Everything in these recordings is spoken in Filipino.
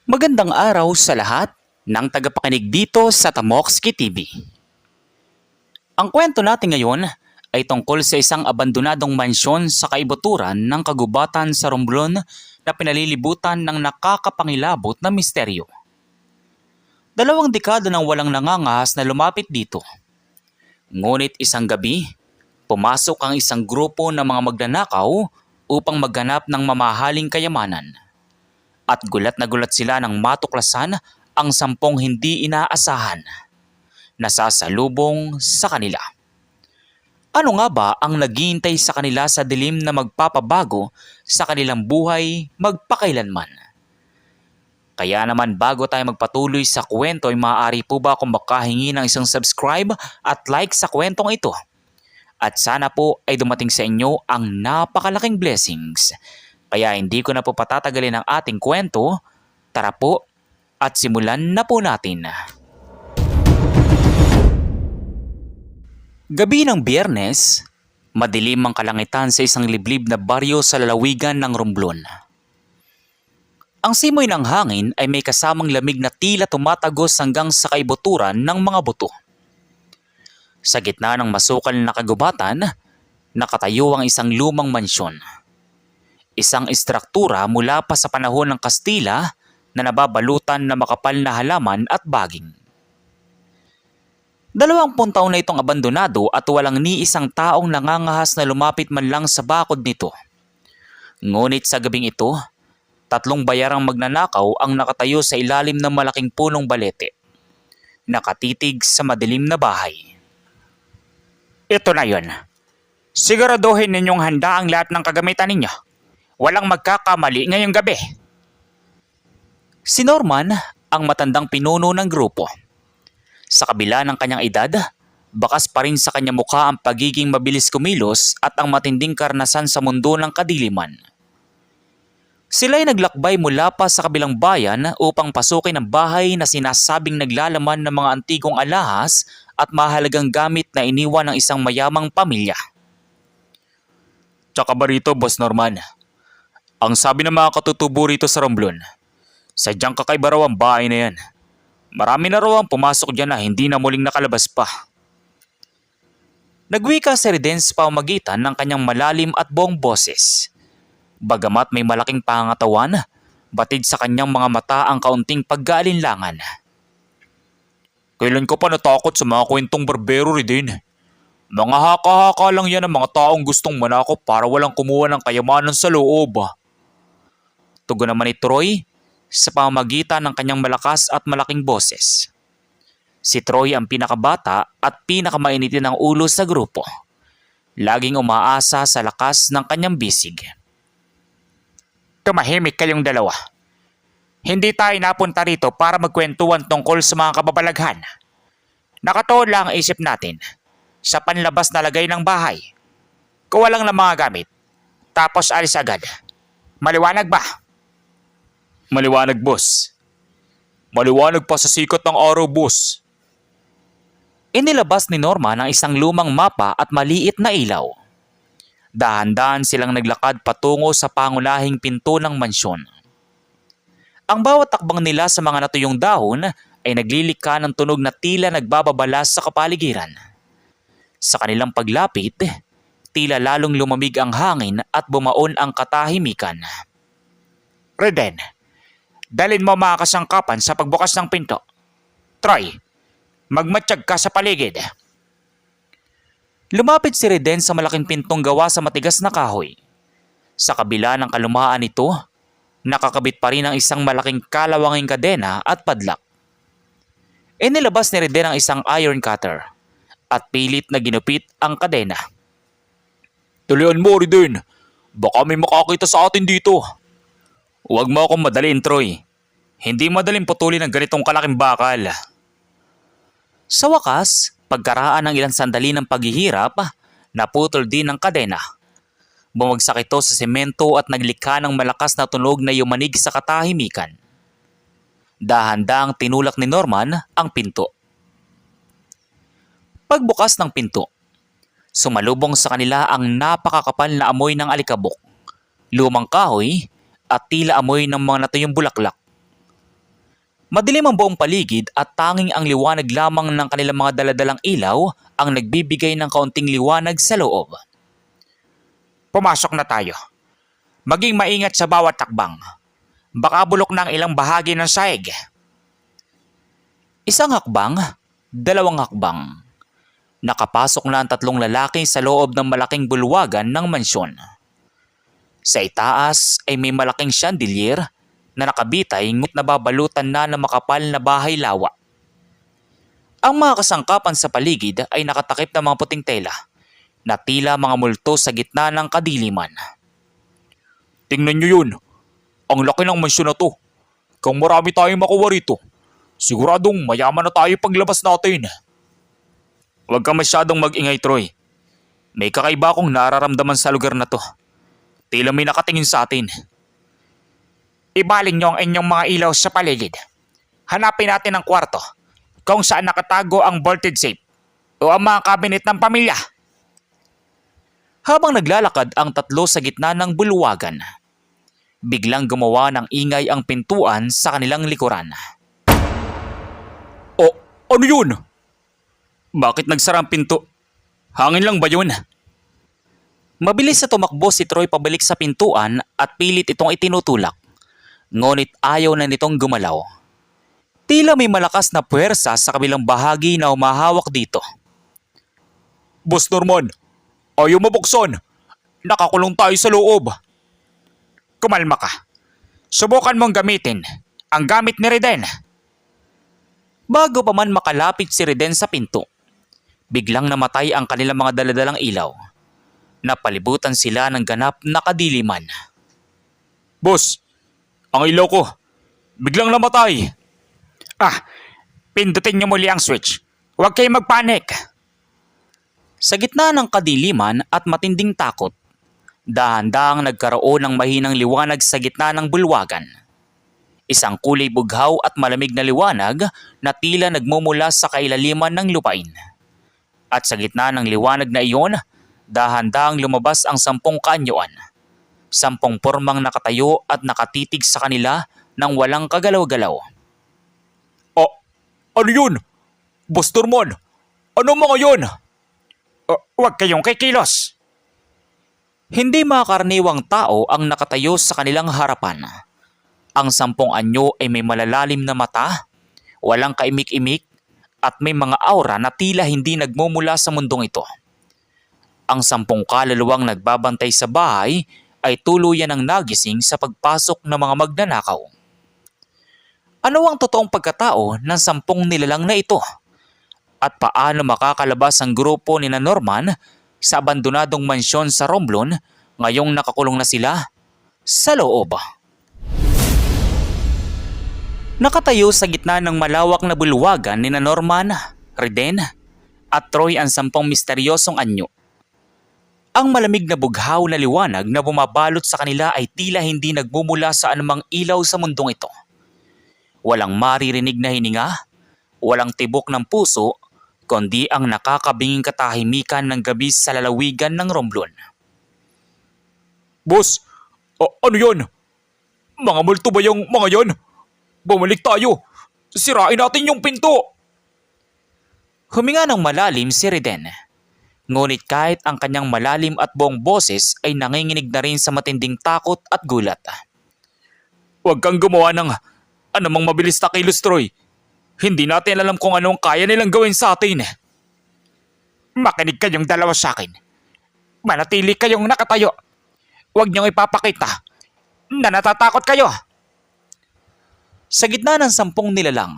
Magandang araw sa lahat ng tagapakinig dito sa Tamokski TV. Ang kwento natin ngayon ay tungkol sa isang abandonadong mansyon sa kaibuturan ng kagubatan sa Romblon na pinalilibutan ng nakakapangilabot na misteryo. 2 dekada nang walang nangangahas na lumapit dito. Ngunit isang gabi, pumasok ang isang grupo ng mga magnanakaw upang maghanap ng mamahaling kayamanan. At gulat na gulat sila nang matuklasan ang 10 hindi inaasahan na sasalubong sa kanila. Ano nga ba ang naghihintay sa kanila sa dilim na magpapabago sa kanilang buhay magpakailanman? Kaya naman bago tayo magpatuloy sa kwento ay maaari po ba akong makahingi ng isang subscribe at like sa kwentong ito? At sana po ay dumating sa inyo ang napakalaking blessings. Kaya hindi ko na po patatagalin ang ating kwento. Tara po at simulan na po natin. Gabi ng Biyernes, madilim ang kalangitan sa isang liblib na baryo sa lalawigan ng Romblon. Ang simoy ng hangin ay may kasamang lamig na tila tumatagos hanggang sa kaibuturan ng mga buto. Sa gitna ng masukal na kagubatan, nakatayo ang isang lumang mansyon. Isang istruktura mula pa sa panahon ng Kastila na nababalutan na makapal na halaman at baging. 20 taon na itong abandonado at walang ni isang taong nangangahas na lumapit man lang sa bakod nito. Ngunit sa gabing ito, 3 bayarang magnanakaw ang nakatayo sa ilalim ng malaking punong balete. Nakatitig sa madilim na bahay. Ito na yon. Siguraduhin ninyong handa ang lahat ng kagamitan ninyo. Walang magkakamali ngayong gabi. Si Norman ang matandang pinuno ng grupo. Sa kabila ng kanyang edad, bakas pa rin sa kanyang mukha ang pagiging mabilis kumilos at ang matinding karanasan sa mundo ng kadiliman. Sila'y naglakbay mula pa sa kabilang bayan upang pasukin ang bahay na sinasabing naglalaman ng mga antigong alahas at mahalagang gamit na iniwan ng isang mayamang pamilya. Tsaka ba rito, Boss Norman? Ang sabi ng mga katutubo rito sa Romblon, sadyang kakaiba raw ang bahay na yan. Marami na raw ang pumasok dyan na hindi na muling nakalabas pa. Nagwika si Reden sa pamamagitan ng kanyang malalim at buong boses. Bagamat may malaking pangangatawan, batid sa kanyang mga mata ang kaunting pag-aalinlangan. Kailan ko pa natakot sa mga kwentong barbero, Reden? Mga haka-haka lang yan ang mga taong gustong manakop para walang kumuha ng kayamanan sa loob. Tugon naman ni Troy sa pamamagitan ng kanyang malakas at malaking boses. Si Troy ang pinakabata at pinakamainitin ng ulo sa grupo. Laging umaasa sa lakas ng kanyang bisig. Tumahimik kayong dalawa. Hindi tayo napunta rito para magkwentuhan tungkol sa mga kababalaghan. Nakatuon lang ang isip natin sa panlabas na lagay ng bahay. Kuha lang ng mga gamit. Tapos alis agad. Maliwanag ba? Maliwanag, boss. Maliwanag pa sa sikat ng araw, boss. Inilabas ni Norman ang isang lumang mapa at maliit na ilaw. Dahan-dahan silang naglakad patungo sa pangunahing pinto ng mansyon. Ang bawat takbang nila sa mga natuyong dahon ay naglilika ng tunog na tila nagbababalas sa kapaligiran. Sa kanilang paglapit, tila lalong lumamig ang hangin at bumaon ang katahimikan. Reden, dalin mo mga kasangkapan sa pagbukas ng pinto. Troy, magmatsyag ka sa paligid. Lumapit si Reden sa malaking pintong gawa sa matigas na kahoy. Sa kabila ng kalumaan nito, nakakabit pa rin ang isang malaking kalawanging kadena at padlak. Inilabas ni Reden ang isang iron cutter at pilit na ginupit ang kadena. Tuloyan mo, Reden. Baka may makakita sa atin dito. Huwag mo akong madaliin, Troy. Hindi madaling putulin ng ganitong kalaking bakal. Sa wakas, pagkaraan ng ilang sandali ng paghihirap, naputol din ang kadena. Bumagsak ito sa semento at naglikha ng malakas na tunog na yumanig sa katahimikan. Dahan-dahang tinulak ni Norman ang pinto. Pagbukas ng pinto, sumalubong sa kanila ang napakakapal na amoy ng alikabok, lumang kahoy at tila amoy ng mga natuyong bulaklak. Madilim ang buong paligid at tanging ang liwanag lamang ng kanilang mga daladalang ilaw ang nagbibigay ng kaunting liwanag sa loob. Pumasok na tayo. Maging maingat sa bawat takbang. Baka bulok ng ilang bahagi ng saig. Isang hakbang, dalawang hakbang. Nakapasok na ang tatlong lalaki sa loob ng malaking bulwagan ng mansyon. Sa itaas ay may malaking chandelier na nakabitay ngut nababalutan na ng makapal na bahay lawa. Ang mga kasangkapan sa paligid ay nakatakip ng mga puting tela na tila mga multo sa gitna ng kadiliman. Tingnan nyo yun. Ang laki ng mansyon na to. Kung marami tayong makuha rito, siguradong mayaman na tayo paglabas natin. Huwag ka masyadong mag-ingay, Troy. May kakaiba akong nararamdaman sa lugar na to. Tila may nakatingin sa atin. Ibaling nyo ang inyong mga ilaw sa paligid. Hanapin natin ang kwarto kung saan nakatago ang voltage safe o ang mga kabinet ng pamilya. Habang naglalakad ang tatlo sa gitna ng bulwagan, biglang gumawa ng ingay ang pintuan sa kanilang likuran. O, ano yun? Bakit nagsara ang pinto? Hangin lang ba yun? Mabilis na tumakbo si Troy pabalik sa pintuan at pilit itong itinutulak. Ngunit ayaw na nitong gumalaw. Tila may malakas na puwersa sa kabilang bahagi na humahawak dito. Boss Norman, ayaw mabuksan. Nakakulong tayo sa loob. Kumalma ka. Subukan mong gamitin ang gamit ni Reden. Bago pa man makalapit si Reden sa pinto, biglang namatay ang kanilang mga daladalang ilaw. Napalibutan sila ng ganap na kadiliman. Boss, ang ilaw ko, biglang namatay. Pindutin niyo muli ang switch. Huwag kayong magpanik. Sa gitna ng kadiliman at matinding takot, dahan-dahang nagkaroon ng mahinang liwanag sa gitna ng bulwagan. Isang kulay bughaw at malamig na liwanag na tila nagmumula sa kailaliman ng lupain. At sa gitna ng liwanag na iyon, dahan-dahang lumabas ang 10 kaanyuan. 10 pormang nakatayo at nakatitig sa kanila nang walang kagalaw-galaw. Ano yun? Boss Norman, ano mga yun? Huwag kayong kikilos. Hindi makakaraniwang tao ang nakatayo sa kanilang harapan. Ang 10 anyo ay may malalalim na mata, walang kaimik-imik, at may mga aura na tila hindi nagmumula sa mundong ito. Ang 10 kaluluwang nagbabantay sa bahay ay tuluyan ng nagising sa pagpasok ng mga magnanakaw. Ano ang totoong pagkatao ng 10 nilalang na ito? At paano makakalabas ang grupo ni Norman sa abandonadong mansyon sa Romblon ngayong nakakulong na sila sa loob? Nakatayo sa gitna ng malawak na bulwagan ni Norman, Reden at Troy ang 10 misteryosong anyo. Ang malamig na bughaw na liwanag na bumabalot sa kanila ay tila hindi nagmumula sa anumang ilaw sa mundong ito. Walang maririnig na hininga, walang tibok ng puso, kundi ang nakakabinging katahimikan ng gabi sa lalawigan ng Romblon. Boss, ano yun? Mga multo ba yung mga yun? Bumalik tayo! Sirain natin yung pinto! Huminga ng malalim si Reden. Ngunit kahit ang kanyang malalim at buong boses ay nanginginig na rin sa matinding takot at gulat. Huwag kang gumawa ng anumang mabilis na kilos, Troy. Hindi natin alam kung anong kaya nilang gawin sa atin. Makinig kayong dalawa sa akin. Manatili kayong nakatayo. Huwag niyong ipapakita na natatakot kayo. Sa gitna ng 10 nilalang,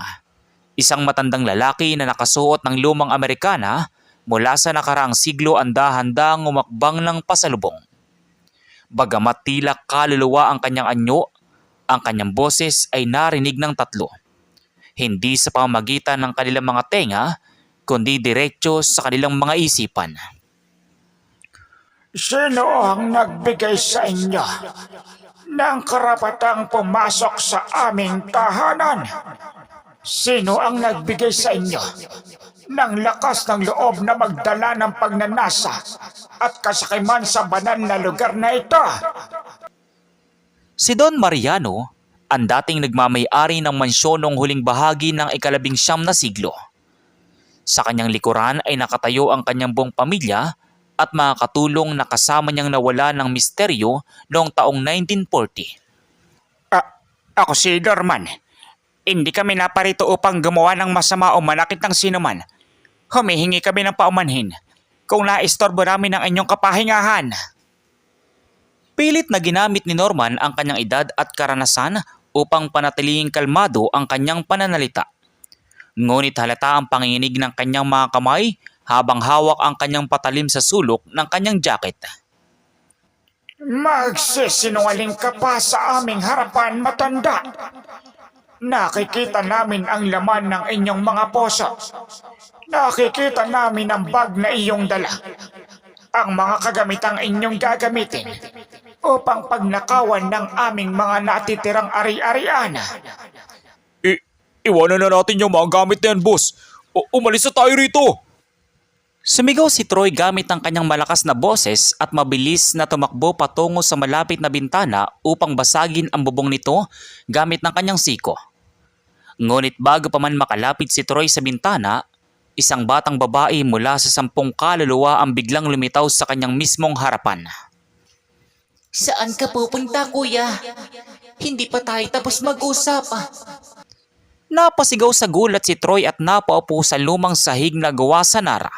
isang matandang lalaki na nakasuot ng lumang Amerikana mula sa nakaraang siglo ang dahan-dahang umakbang ng pasalubong. Bagamat tila kaluluwa ang kanyang anyo, ang kanyang boses ay narinig ng 3. Hindi sa pamamagitan ng kanilang mga tenga, kundi diretso sa kanilang mga isipan. Sino ang nagbigay sa inyo ng karapatang pumasok sa aming tahanan? Sino ang nagbigay sa inyo ng lakas ng loob na magdala ng pagnanasa at kasakiman sa banal na lugar na ito? Si Don Mariano, ang dating nagmamay-ari ng mansyon noong huling bahagi ng ika-19 na siglo. Sa kanyang likuran ay nakatayo ang kanyang buong pamilya at mga katulong na kasama niyang nawala ng misteryo noong taong 1940. Ako si Norman. Hindi kami naparito upang gumawa ng masama o manakit ng sinuman. Humihingi kami ng paumanhin kung naistorbo namin ang inyong kapahingahan. Pilit na ginamit ni Norman ang kanyang edad at karanasan upang panatilihing kalmado ang kanyang pananalita. Ngunit halata ang panginginig ng kanyang mga kamay habang hawak ang kanyang patalim sa sulok ng kanyang jacket. Magsisinungaling ka pa sa aming harapan, matanda. Nakikita namin ang laman ng inyong mga poso. Nakikita namin ang bag na iyong dala. Ang mga kagamitang inyong gagamitin upang pagnakawan ng aming mga natitirang ari-arian. Iwanan na natin yung mga gamit na yan, boss. Umalis na tayo rito. Sumigaw si Troy gamit ang kanyang malakas na boses at mabilis na tumakbo patungo sa malapit na bintana upang basagin ang bubong nito gamit ng kanyang siko. Ngunit bago pa man makalapit si Troy sa bintana, isang batang babae mula sa 10 kaluluwa ang biglang lumitaw sa kanyang mismong harapan. Saan ka pupunta, kuya? Hindi pa tayo tapos mag-usap. Napasigaw sa gulat si Troy at napaupo sa lumang sahig na gawa sa nara.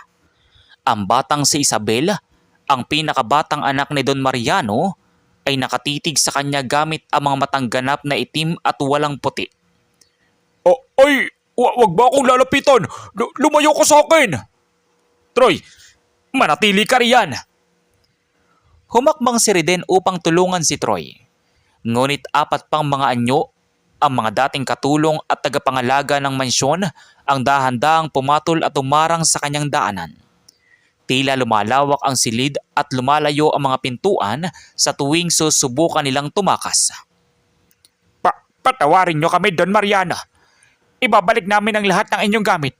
Ang batang si Isabel, ang pinakabatang anak ni Don Mariano, ay nakatitig sa kanya gamit ang mga matang ganap na itim at walang puti. Wag ba akong lalapitan? Lumayo ka sa akin! Troy, manatili ka riyan! Humakbang si Riden upang tulungan si Troy. Ngunit 4 pang mga anyo, ang mga dating katulong at tagapangalaga ng mansyon, ang dahan-dahang pumatol at umarang sa kanyang daanan. Tila lumalawak ang silid at lumalayo ang mga pintuan sa tuwing susubukan nilang tumakas. Patawarin niyo kami, Don Mariano. Ibabalik namin ang lahat ng inyong gamit.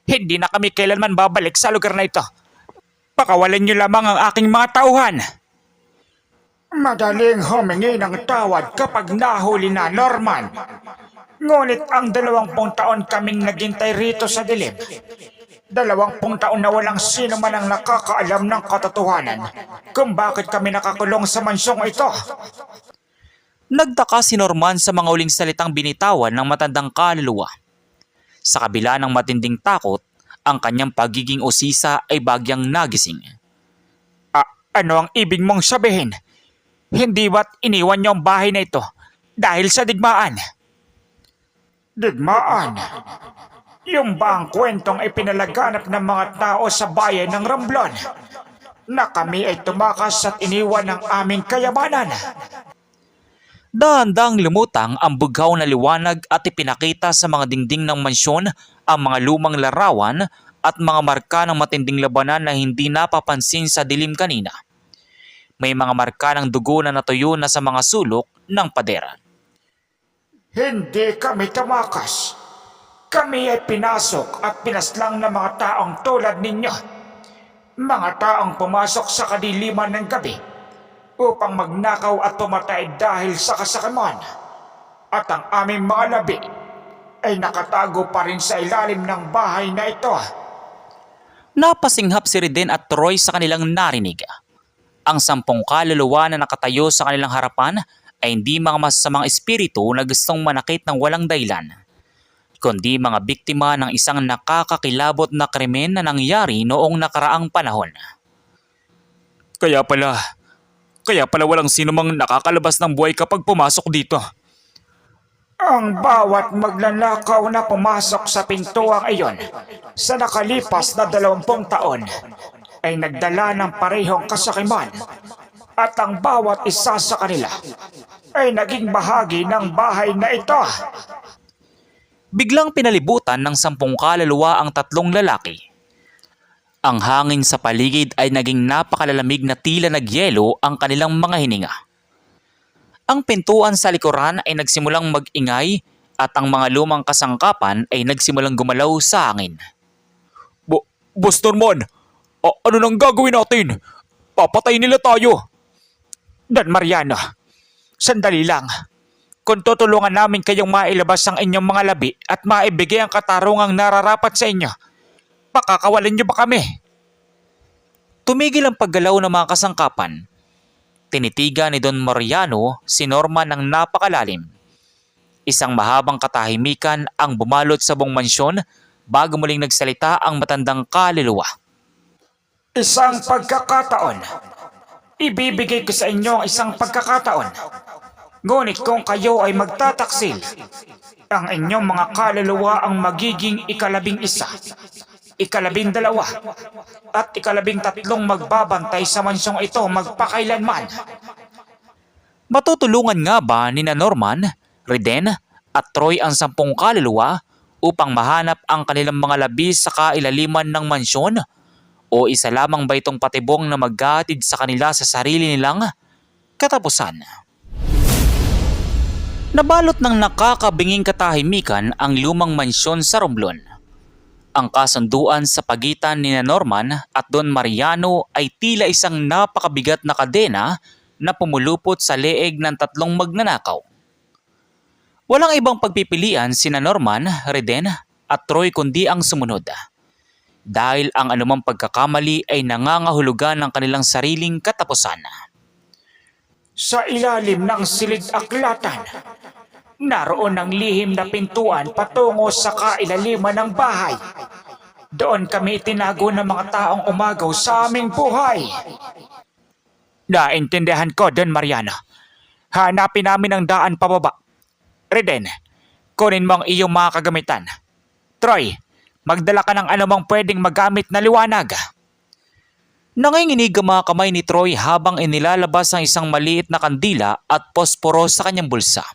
Hindi na kami kailanman babalik sa lugar na ito. Pakawalan niyo lamang ang aking mga tauhan. Madaling humingi ng tawad kapag nahuli na, Norman. Ngunit ang 20 taon kaming naghintay rito sa dilim. 20 taon na walang sino man ang nakakaalam ng katotohanan kung bakit kami nakakulong sa mansyong ito. Nagtaka si Norman sa mga uling salitang binitawan ng matandang kaluluwa. Sa kabila ng matinding takot, ang kanyang pagiging usisa ay bagyang nagising. Ano ang ibig mong sabihin? Hindi ba't iniwan niyo ang bahay na ito dahil sa digmaan? Digmaan? Yung ba ang kwentong ipinalaganap ng mga tao sa bayan ng Ramblon na kami ay tumakas at iniwan ng aming kayamanan? Dahan-dahang lumutang ang bughaw na liwanag at ipinakita sa mga dingding ng mansyon ang mga lumang larawan at mga marka ng matinding labanan na hindi napapansin sa dilim kanina. May mga marka ng dugo na natuyo na sa mga sulok ng pader. Hindi kami tumakas. Kami ay pinasok at pinaslang ng mga taong tulad ninyo. Mga taong pumasok sa kadiliman ng gabi upang magnakaw at pumatay dahil sa kasakiman. At ang aming mga labi ay nakatago pa rin sa ilalim ng bahay na ito. Napasinghap si Riden at Troy sa kanilang narinig. Ang 10 kaluluwa na nakatayo sa kanilang harapan ay hindi mga masasamang espiritu na gustong manakit ng walang dahilan, kundi mga biktima ng isang nakakakilabot na krimen na nangyari noong nakaraang panahon. Kaya pala walang sino mang nakakalabas ng buhay kapag pumasok dito. Ang bawat magnanakaw na pumasok sa pintuang iyon sa nakalipas na 20 taon ay nagdala ng parehong kasakiman at ang bawat isa sa kanila ay naging bahagi ng bahay na ito. Biglang pinalibutan ng 10 kaluluwa ang 3 lalaki. Ang hangin sa paligid ay naging napakalalamig na tila nagyelo ang kanilang mga hininga. Ang pintuan sa likuran ay nagsimulang mag-ingay at ang mga lumang kasangkapan ay nagsimulang gumalaw sa hangin. Boss Norman, ano nang gagawin natin? Papatay nila tayo. Don Mariano, sandali lang. Kung tutulungan namin kayong mailabas ang inyong mga labi at maibigay ang katarungang nararapat sa inyo, pakakawalan niyo ba kami? Tumigil ang paggalaw ng mga kasangkapan. Tinitigan ni Don Mariano si Norman ng napakalalim. Isang mahabang katahimikan ang bumalot sa buong mansyon bago muling nagsalita ang matandang kaluluwa. Isang pagkakataon. Ibibigay ko sa inyo ang isang pagkakataon. Ngunit kung kayo ay magtataksil, ang inyong mga kaluluwa ang magiging ika-11, ika-12, at ika-13 magbabantay sa mansyong ito magpakailanman. Matutulungan nga ba ni Norman, Reden at Troy ang 10 kaluluwa upang mahanap ang kanilang mga labi sa kailaliman ng mansyon? O isa lamang ba itong patibong na maghahatid sa kanila sa sarili nilang katapusan? Nabalot ng nakakabinging katahimikan ang lumang mansyon sa Romblon. Ang kasunduan sa pagitan ni Norman at Don Mariano ay tila isang napakabigat na kadena na pumulupot sa leeg ng 3 magnanakaw. Walang ibang pagpipilian sina Norman, Reden at Troy kundi ang sumunod. Dahil ang anumang pagkakamali ay nangangahulugan ng kanilang sariling katapusan. Sa ilalim ng silid-aklatan, naroon ang lihim na pintuan patungo sa kailaliman ng bahay. Doon kami itinago ng mga taong umagaw sa aming buhay. Naintindihan ko, Don Mariano. Hanapin namin ang daan pababa. Reden, kunin mo ang iyong mga kagamitan. Troy, magdala ka ng anumang pwedeng magamit na liwanag. Nanginginig ang mga kamay ni Troy habang inilalabas ang isang maliit na kandila at posporo sa kanyang bulsa.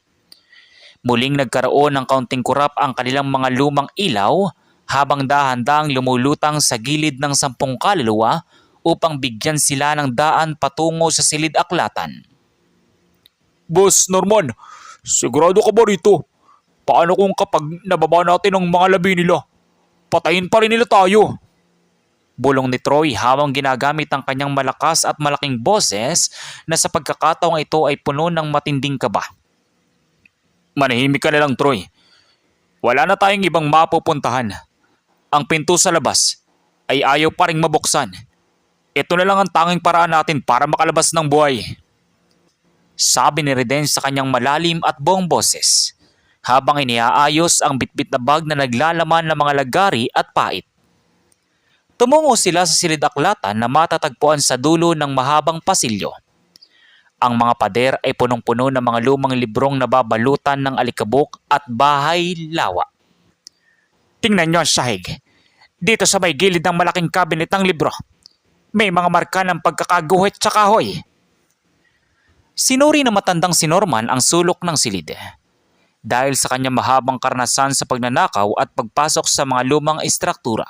Muling nagkaroon ng kaunting kurap ang kanilang mga lumang ilaw habang dahan-dahang lumulutang sa gilid ng 10 kaluluwa upang bigyan sila ng daan patungo sa silid-aklatan. Boss Norman, sigurado ka ba rito? Paano kung kapag nababa natin ang mga labi nila? Patayin pa rin nila tayo. Bulong ni Troy habang ginagamit ang kanyang malakas at malaking boses na sa pagkakataong ito ay puno ng matinding kaba. Manahimik ka na lang, Troy. Wala na tayong ibang mapupuntahan. Ang pinto sa labas ay ayaw pa ring mabuksan. Ito na lang ang tanging paraan natin para makalabas ng buhay. Sabi ni Reden sa kanyang malalim at buong boses habang iniaayos ang bitbit na bag na naglalaman ng mga lagari at pait. Tumungo sila sa silid-aklatan na matatagpuan sa dulo ng mahabang pasilyo. Ang mga pader ay punong-puno ng mga lumang librong nababalutan ng alikabok at bahay lawa. Tingnan niyo ang sahig. Dito sa may gilid ng malaking kabinet ng libro, may mga marka ng pagkakaguhit sa kahoy. Sinuri na matandang si Norman ang sulok ng silid. Dahil sa kanyang mahabang karanasan sa pagnanakaw at pagpasok sa mga lumang estruktura,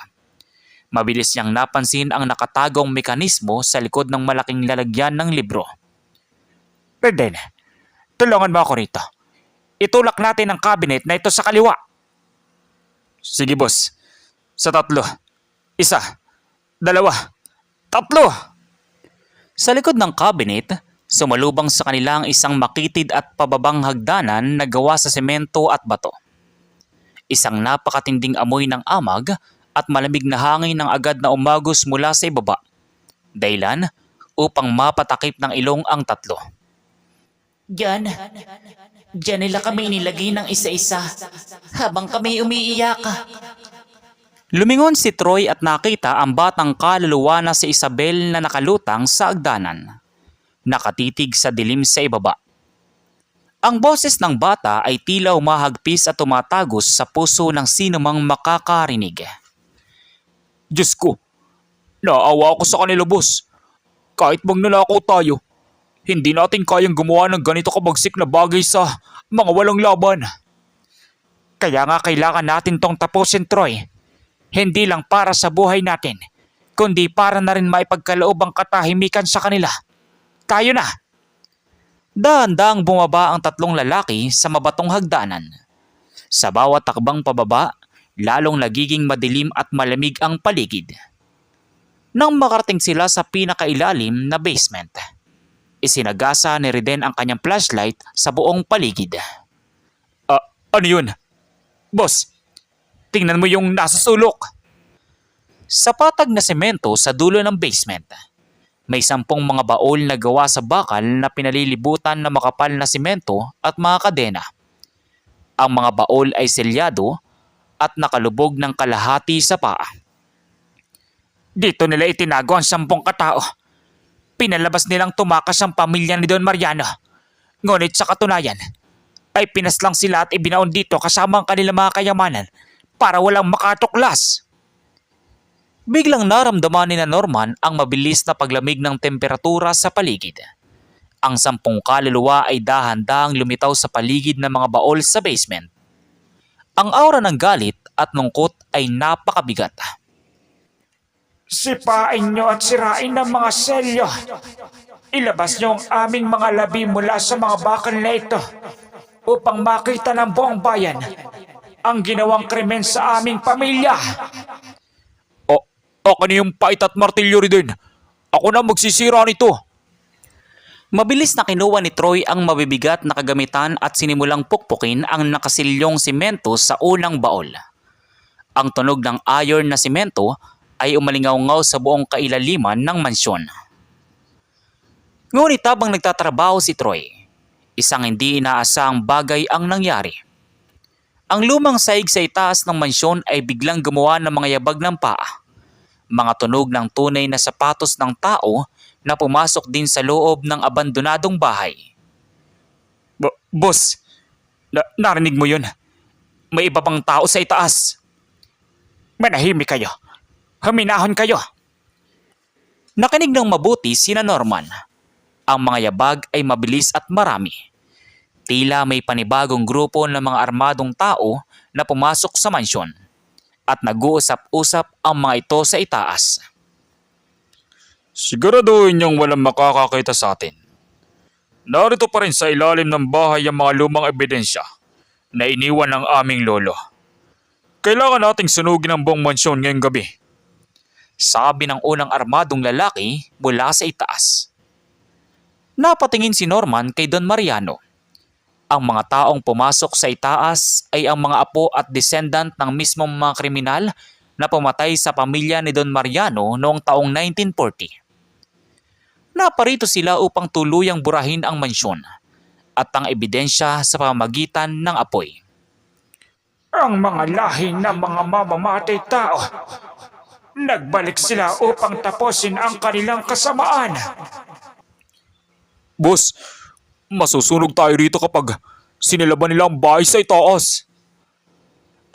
mabilis niyang napansin ang nakatagong mekanismo sa likod ng malaking lalagyan ng libro. Reden, tulungan mo ako rito. Itulak natin ang cabinet na ito sa kaliwa. Sige, boss. Sa 3. 1, 2, 3. Sa likod ng cabinet, sumalubang sa kanila ang isang makitid at pababang hagdanan na gawa sa semento at bato. Isang napakatinding amoy ng amag at malamig na hangin ng agad na umagos mula sa ibaba. Dahilan upang mapatakip ng ilong ang 3. Diyan nila kami inilagay ng isa-isa habang kami umiiyak. Lumingon si Troy at nakita ang batang kaluluwa na si Isabel na nakalutang sa agdanan. Nakatitig sa dilim sa ibaba. Ang boses ng bata ay tila umahagpis at tumatagos sa puso ng sinumang makakarinig. Diyos ko, naawa ako sa kanila, boss. Kahit magnanakaw tayo, hindi natin kayang gumawa ng ganito kabagsik na bagay sa mga walang laban. Kaya nga kailangan natin tong tapusin, Troy. Hindi lang para sa buhay natin, kundi para na rin maipagkaloob ang katahimikan sa kanila. Tayo na! Dahan-dahang bumaba ang 3 lalaki sa mabatong hagdanan. Sa bawat takbang pababa, lalong nagiging madilim at malamig ang paligid. Nang makarating sila sa pinakailalim na basement, isinagasa ni Reden ang kanyang flashlight sa buong paligid. Ano yun? Boss, tingnan mo yung nasa sulok. Sa patag na semento sa dulo ng basement, may 10 mga baol na gawa sa bakal na pinalilibutan ng makapal na semento at mga kadena. Ang mga baol ay selyado at nakalubog ng kalahati sa paa. Dito nila itinago ang 10 katao. Pinalabas nilang tumakas ang pamilya ni Don Mariano. Ngunit sa katunayan, ay pinaslang sila at ibinaon dito kasama ang kanilang mga kayamanan para walang makatuklas. Biglang naramdaman ni na Norman ang mabilis na paglamig ng temperatura sa paligid. Ang 10 kaluluwa ay dahan-dahang lumitaw sa paligid ng mga baol sa basement. Ang aura ng galit at lungkot ay napakabigat. Sipain nyo at sirain ng mga selyo. Ilabas nyo ang aming mga labi mula sa mga bakal na ito upang makita ng buong bayan ang ginawang krimen sa aming pamilya. Ako na yung pait at martilyo rin. Ako na magsisira nito. Mabilis na kinuha ni Troy ang mabibigat na kagamitan at sinimulang pukpukin ang nakasilyong simento sa unang baol. Ang tunog ng iron na simento ay umalingaw-ngaw sa buong kailaliman ng mansyon. Ngunit habang nagtatrabaho si Troy, isang hindi inaasahang bagay ang nangyari. Ang lumang saig sa itaas ng mansyon ay biglang gumawa ng mga yabag ng paa. Mga tunog ng tunay na sapatos ng tao na pumasok din sa loob ng abandonadong bahay. Boss, narinig mo yun? May iba pang tao sa itaas. Manahimik kayo. Huminahon kayo. Nakinig ng mabuti sina Norman. Ang mga yabag ay mabilis at marami. Tila may panibagong grupo ng mga armadong tao na pumasok sa mansyon at nag-uusap-usap ang mga ito sa itaas. Siguraduhin niyang walang makakakita sa atin. Narito pa rin sa ilalim ng bahay ang mga lumang ebidensya na iniwan ng aming lolo. Kailangan nating sunugin ang buong mansyon ngayong gabi. Sabi ng unang armadong lalaki mula sa itaas. Napatingin si Norman kay Don Mariano. Ang mga taong pumasok sa itaas ay ang mga apo at descendant ng mismong mga kriminal na pumatay sa pamilya ni Don Mariano noong taong 1940. Naparito sila upang tuluyang burahin ang mansyon at ang ebidensya sa pamamagitan ng apoy. Ang mga lahi ng mga mamamatay tao, nagbalik sila upang tapusin ang kanilang kasamaan. Boss, masusunog tayo rito kapag sinilaban nila ang bahay sa itaas.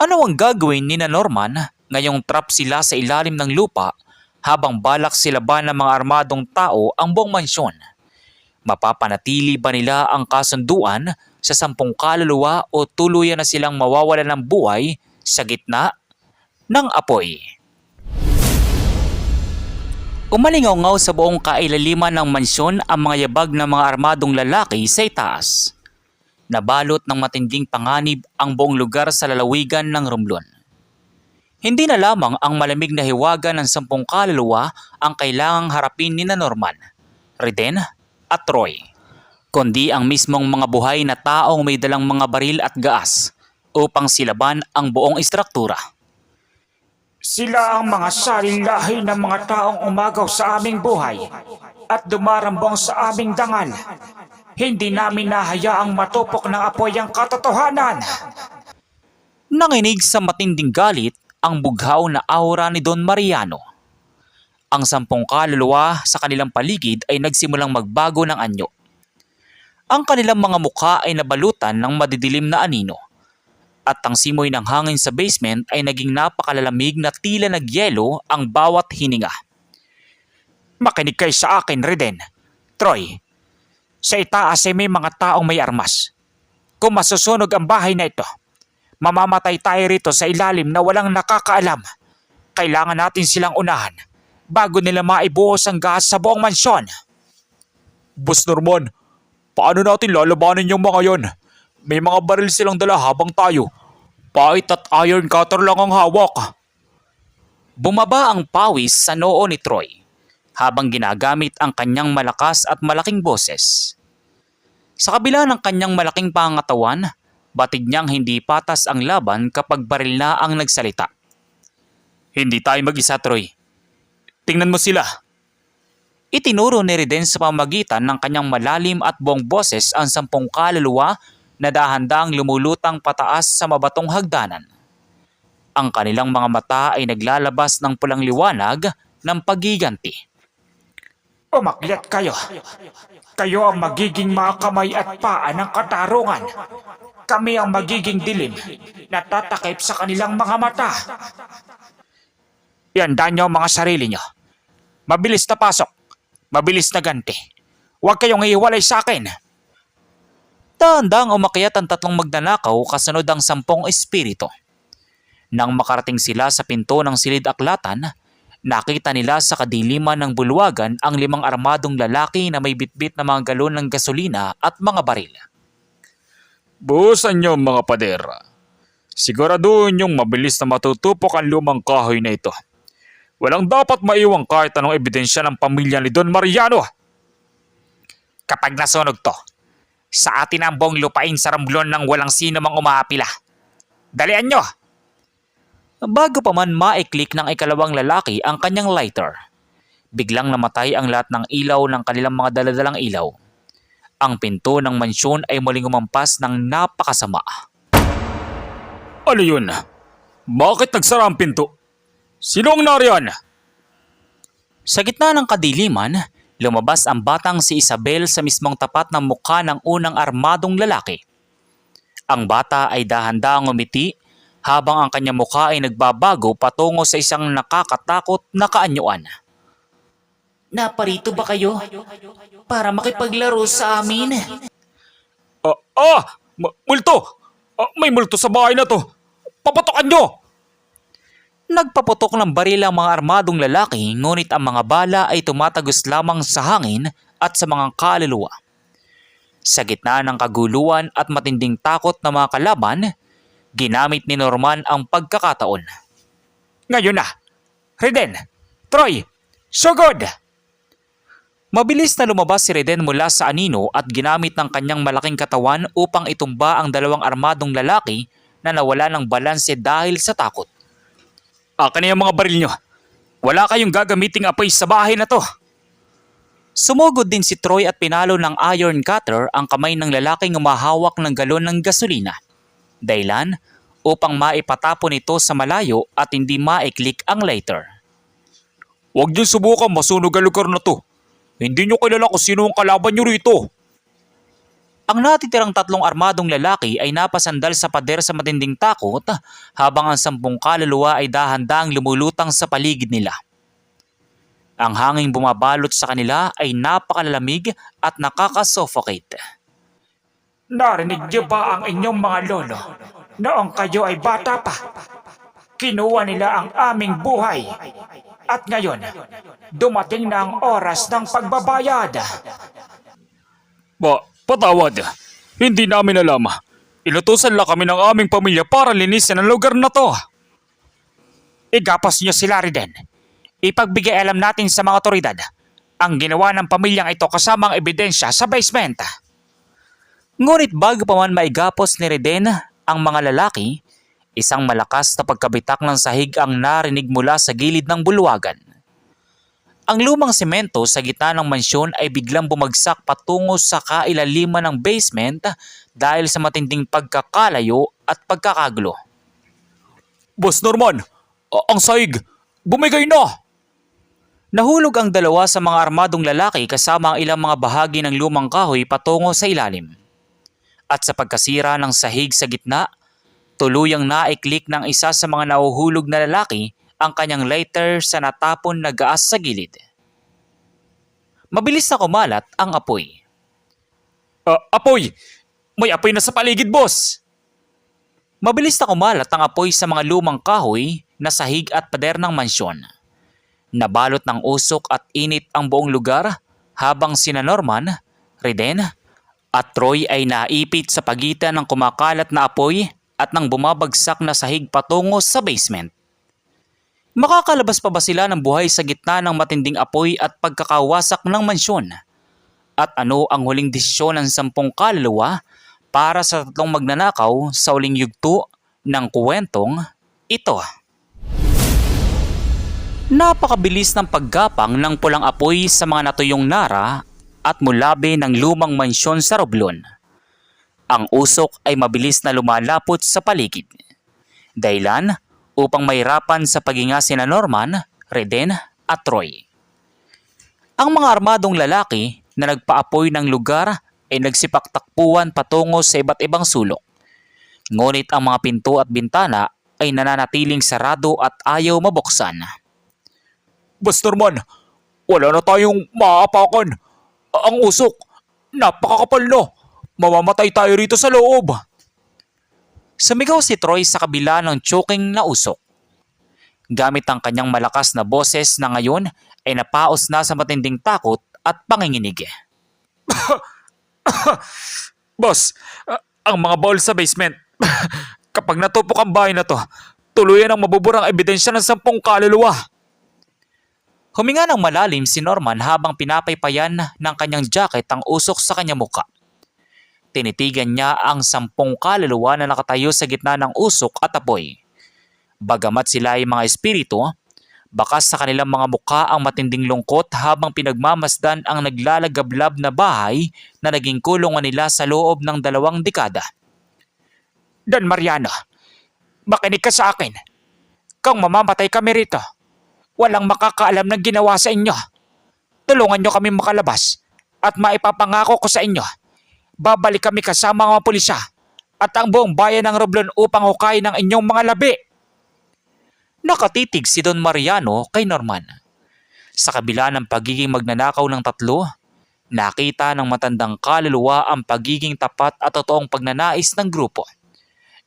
Ano ang gagawin ni na Norman ngayong trap sila sa ilalim ng lupa habang balak silaban ng mga armadong tao ang buong mansyon? Mapapanatili ba nila ang kasunduan sa 10 kaluluwa o tuluyan na silang mawawalan ng buhay sa gitna ng apoy? Umalingaw-ngaw sa buong kailaliman ng mansyon ang mga yabag ng mga armadong lalaki sa itaas. Nabalot ng matinding panganib ang buong lugar sa lalawigan ng Romblon. Hindi na lamang ang malamig na hiwaga ng 10 kaluluwa ang kailangang harapin ni na Norman, Reden at Troy, kundi ang mismong mga buhay na taong may dalang mga baril at gaas upang silaban ang buong istruktura. Sila ang mga salilahi ng mga taong umagaw sa aming buhay at dumarambong sa aming dangal. Hindi namin nahayaang matupok ng apoy ang katotohanan. Nanginig sa matinding galit ang bughaw na aura ni Don Mariano. Ang 10 kaluluwa sa kanilang paligid ay nagsimulang magbago ng anyo. Ang kanilang mga mukha ay nabalutan ng madidilim na anino. At ang simoy ng hangin sa basement ay naging napakalalamig na tila nagyelo ang bawat hininga. Makinig kayo sa akin, Reden. Troy, sa itaas ay may mga taong may armas. Kung masusunog ang bahay na ito, mamamatay tayo rito sa ilalim na walang nakakaalam. Kailangan natin silang unahan bago nila maibuhos ang gas sa buong mansyon. Boss Norman, paano natin lalabanan yung mga yon? May mga baril silang dala habang tayo. Pait at iron cutter lang ang hawak. Bumaba ang pawis sa noo ni Troy habang ginagamit ang kanyang malakas at malaking boses. Sa kabila ng kanyang malaking pangatawan, Batid niyang hindi patas ang laban kapag baril na ang nagsalita. Hindi tayo mag-isa, Troy. Tingnan mo sila. Itinuro ni Riden sa pamagitan ng kanyang malalim at buong boses ang 10 kaluluwa na dahan-dahang lumulutang pataas sa mabatong hagdanan. Ang kanilang mga mata ay naglalabas ng pulang liwanag ng paggiganti. Umakyat kayo. Kayo ang magiging mga kamay at paa ng katarungan. Kami ang magiging dilim na tatakip sa kanilang mga mata. Iandaan niyo ang mga sarili niyo. Mabilis na pasok. Mabilis na ganti. Huwag kayong ihiwalay sa akin. Dahan-dahang umakyat ang 3 magnanakaw kasunod ang 10 espiritu. Nang makarating sila sa pinto ng silid-aklatan, nakita nila sa kadiliman ng bulwagan ang 5 armadong lalaki na may bitbit na mga galon ng gasolina at mga baril. Buhusan niyo mga pader. Siguraduhin niyong mabilis na matutupok ang lumang kahoy na ito. Walang dapat maiwang kahit anong ebidensya ng pamilya ni Don Mariano. Kapag nasunog to, sa atin ang buong lupain sa Romblon nang walang sino mang umaapila. Dalian nyo! Bago pa man maiklik ng ikalawang lalaki ang kanyang lighter, biglang namatay ang lahat ng ilaw ng kanilang mga daladalang ilaw. Ang pinto ng mansyon ay muling umampas ng napakasama. Ano yun? Bakit nagsara ang pinto? Sino ang nariyan? Sa gitna ng kadiliman, lumabas ang batang si Isabel sa mismong tapat ng mukha ng unang armadong lalaki. Ang bata ay dahan-dahang umiti habang ang kanyang mukha ay nagbabago patungo sa isang nakakatakot na kaanyuan. Naparito ba kayo? Para makipaglaro sa amin? Multo! May multo sa bahay na to! Papatokan nyo! Nagpaputok ng baril ang mga armadong lalaki, ngunit ang mga bala ay tumatagos lamang sa hangin at sa mga kaluluwa. Sa gitna ng kaguluhan at matinding takot ng mga kalaban, ginamit ni Norman ang pagkakataon. Ngayon na! Reden! Troy! Sugod! Mabilis na lumabas si Reden mula sa anino at ginamit ng kanyang malaking katawan upang itumba ang 2 armadong lalaki na nawala ng balanse dahil sa takot. Akin na yung mga baril nyo. Wala kayong gagamiting apoy sa bahay na to. Sumugod din si Troy at pinalo ng iron cutter ang kamay ng lalaking umahawak ng galon ng gasolina. Dahilan upang maipatapon ito sa malayo at hindi maiklik ang lighter. Huwag niyo subukan masunog ang lugar na to. Hindi niyo kilala kung sino ang kalaban niyo rito. Ang natitirang 3 armadong lalaki ay napasandal sa pader sa matinding takot habang ang 10 kaluluwa ay dahan-dahang lumulutang sa paligid nila. Ang hanging bumabalot sa kanila ay napakalalamig at nakakasuffocate. Narinig niyo ba ang inyong mga lolo noong kayo ay bata pa? Kinuha nila ang aming buhay. At ngayon, dumating na ang oras ng pagbabayad. Patawad. Hindi namin alam. Inutusan lang kami ng aming pamilya para linisin ang lugar na to. Igapos niyo sila, Reden. Ipagbigay alam natin sa mga otoridad ang ginawa ng pamilyang ito kasama ang ebidensya sa basement. Ngunit bago pa man maigapos ni Reden ang mga lalaki, isang malakas na pagkabitak ng sahig ang narinig mula sa gilid ng bulwagan. Ang lumang semento sa gitna ng mansyon ay biglang bumagsak patungo sa kailaliman ng basement dahil sa matinding pagkakalayo at pagkakagulo. Boss Norman, ang sahig, bumigay na! Nahulog ang 2 sa mga armadong lalaki kasama ang ilang mga bahagi ng lumang kahoy patungo sa ilalim. At sa pagkasira ng sahig sa gitna, tuluyang naiklik ng isa sa mga nahuhulog na lalaki ang kanyang lighter sa natapon na gaas sa gilid. Mabilis na kumalat ang apoy. Apoy! May apoy na sa paligid, boss! Mabilis na kumalat ang apoy sa mga lumang kahoy na sahig at pader ng mansyon. Nabalot ng usok at init ang buong lugar habang sina Norman, Reden at Troy ay naipit sa pagitan ng kumakalat na apoy at ng bumabagsak na sahig patungo sa basement. Makakalabas pa ba sila ng buhay sa gitna ng matinding apoy at pagkakawasak ng mansyon? At ano ang huling desisyon ng 10 kaluluwa para sa tatlong magnanakaw sa uling yugto ng kwentong ito. Napakabilis ng paggapang ng pulang apoy sa mga natuyong nara at mulabi ng lumang mansyon sa Romblon. Ang usok ay mabilis na lumalapot sa paligid. Dahilan upang mahirapan sa paghinga sina Norman, Reden at Troy. Ang mga armadong lalaki na nagpaapoy ng lugar ay nagsipaktakpuan patungo sa iba't ibang sulok. Ngunit ang mga pinto at bintana ay nananatiling sarado at ayaw mabuksan. Boss Norman, wala na tayong maaapakan. Ang usok, napakakapal no. Mamamatay tayo rito sa loob. Sumigaw si Troy sa kabila ng choking na usok. Gamit ang kanyang malakas na boses na ngayon ay napaos na sa matinding takot at panginginig. Boss, ang mga bawal sa basement. Kapag natupok ang bahay na to, tuluyan ang mabuburang ebidensya ng 10 kaluluwa. Huminga ng malalim si Norman habang pinapaypayan ng kanyang jacket ang usok sa kanyang muka. Tinitigan niya ang 10 kaluluwa na nakatayo sa gitna ng usok at apoy. Bagamat sila ay mga espiritu, bakas sa kanilang mga muka ang matinding lungkot habang pinagmamasdan ang naglalagablab na bahay na naging kulungan nila sa loob ng 2 dekada. Don Mariano, makinig ka sa akin. Kung mamamatay kami rito, walang makakaalam ng ginawa sa inyo. Tulungan nyo kami makalabas at maipapangako ko sa inyo. Babalik kami kasama ang mga pulisya at ang buong bayan ng Romblon upang hukayin ang inyong mga labi. Nakatitig si Don Mariano kay Norman. Sa kabila ng pagiging magnanakaw ng 3, nakita ng matandang kaluluwa ang pagiging tapat at totoong pagnanais ng grupo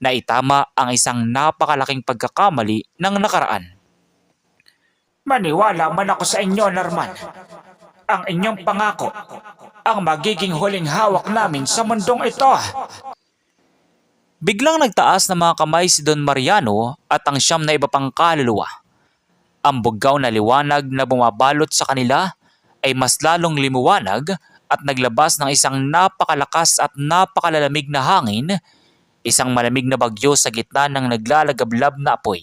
na itama ang isang napakalaking pagkakamali ng nakaraan. Maniwala man ako sa inyo, Norman. Ang inyong pangako ang magiging huling hawak namin sa mundong ito. Biglang nagtaas ng mga kamay si Don Mariano at ang 9 na iba pang kaluluwa. Ang buggaw na liwanag na bumabalot sa kanila ay mas lalong limuwanag at naglabas ng isang napakalakas at napakalalamig na hangin, isang malamig na bagyo sa gitna ng naglalagablab na apoy.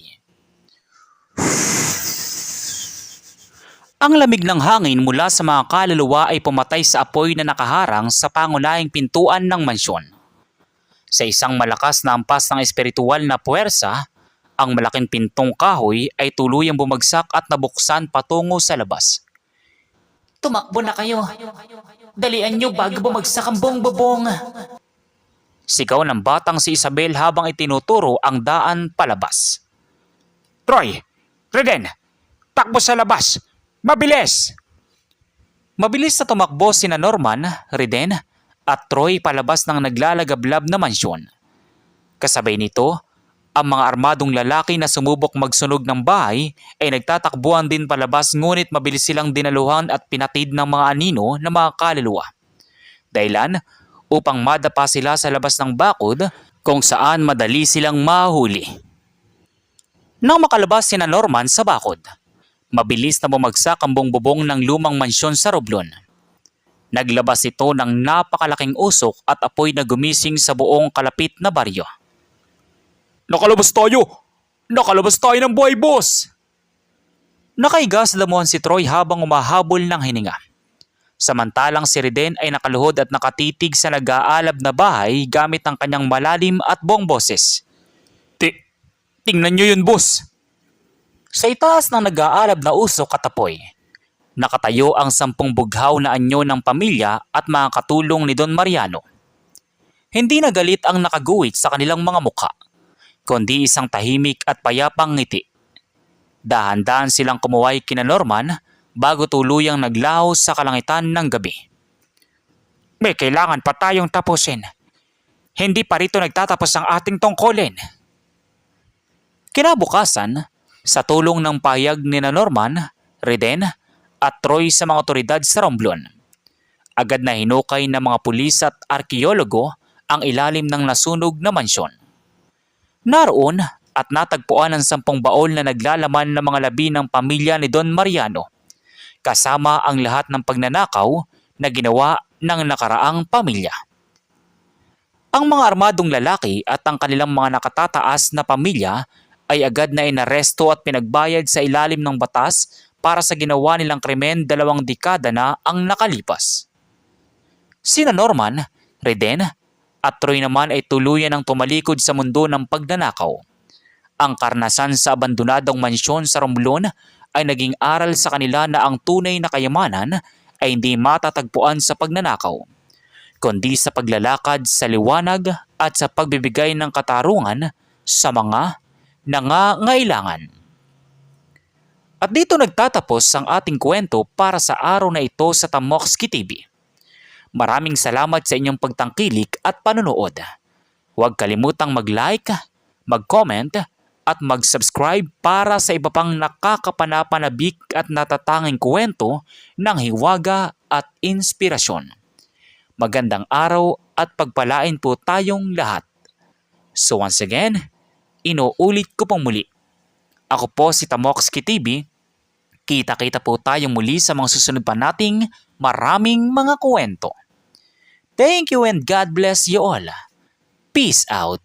Ang lamig ng hangin mula sa mga kaluluwa ay pumatay sa apoy na nakaharang sa pangunahing pintuan ng mansyon. Sa isang malakas na ampas ng espiritual na puwersa, ang malaking pintong kahoy ay tuluyang bumagsak at nabuksan patungo sa labas. Tumakbo na kayo. Dalian nyo bago bumagsak ang buong bubong. Sigaw ng batang si Isabel habang itinuturo ang daan palabas. Troy, Reden, takbo sa labas. Mabilis! Mabilis na tumakbo sina Norman, Reden at Troy palabas ng naglalagablab na mansyon. Kasabay nito, ang mga armadong lalaki na sumubok magsunog ng bahay ay nagtatakbuhan din palabas ngunit mabilis silang dinaluhan at pinatid ng mga anino ng mga kaluluwa. Dahilan upang madapa sila sa labas ng bakod kung saan madali silang mahuli. Nang makalabas sina Norman sa bakod, mabilis na bumagsak ang buong bubong ng lumang mansyon sa Romblon. Naglabas ito ng napakalaking usok at apoy na gumising sa buong kalapit na baryo. Nakalabas tayo! Nakalabas tayo ng buhay, boss! Nakaiga sa damuhan si Troy habang umahabol ng hininga. Samantalang si Reden ay nakaluhod at nakatitig sa nag-aalab na bahay gamit ang kanyang malalim at buong boses. Tingnan nyo yun, boss! Sa itaas ng nag-aalab na usok at apoy, nakatayo ang 10 bughaw na anyo ng pamilya at mga katulong ni Don Mariano. Hindi na galit ang nakaguhit sa kanilang mga mukha, kundi isang tahimik at payapang ngiti. Dahan-dahan silang kumuway kina Norman bago tuluyang naglaho sa kalangitan ng gabi. May kailangan pa tayong tapusin. Hindi pa rito nagtatapos ang ating tungkulin. Kinabukasan, sa tulong ng pahayag ni Norman, Reden at Troy sa mga otoridad sa Romblon, agad na hinukay ng mga pulis at arkeologo ang ilalim ng nasunog na mansyon. Naroon at natagpuan ang 10 baol na naglalaman ng mga labi ng pamilya ni Don Mariano, kasama ang lahat ng pagnanakaw na ginawa ng nakaraang pamilya. Ang mga armadong lalaki at ang kanilang mga nakatataas na pamilya ay agad na inaresto at pinagbayad sa ilalim ng batas para sa ginawa nilang krimen 2 dekada na ang nakalipas. Sina Norman, Reden at Troy naman ay tuluyan ang tumalikod sa mundo ng pagnanakaw. Ang karanasan sa abandonadong mansyon sa Romblon ay naging aral sa kanila na ang tunay na kayamanan ay hindi matatagpuan sa pagnanakaw, kundi sa paglalakad sa liwanag at sa pagbibigay ng katarungan sa mga nangangailangan. At dito nagtatapos ang ating kwento para sa araw na ito sa Tamoxki TV. Maraming salamat sa inyong pagtangkilik at panonood. Huwag kalimutang mag-like, mag-comment at mag-subscribe para sa iba pang nakakapanapanabik at natatanging kwento ng hiwaga at inspirasyon. Magandang araw at pagpalain po tayong lahat. So once again, inuulit ko pong muli. Ako po si Tamoxki TV. Kita-kita po tayong muli sa mga susunod pa nating maraming mga kwento. Thank you and God bless you all. Peace out.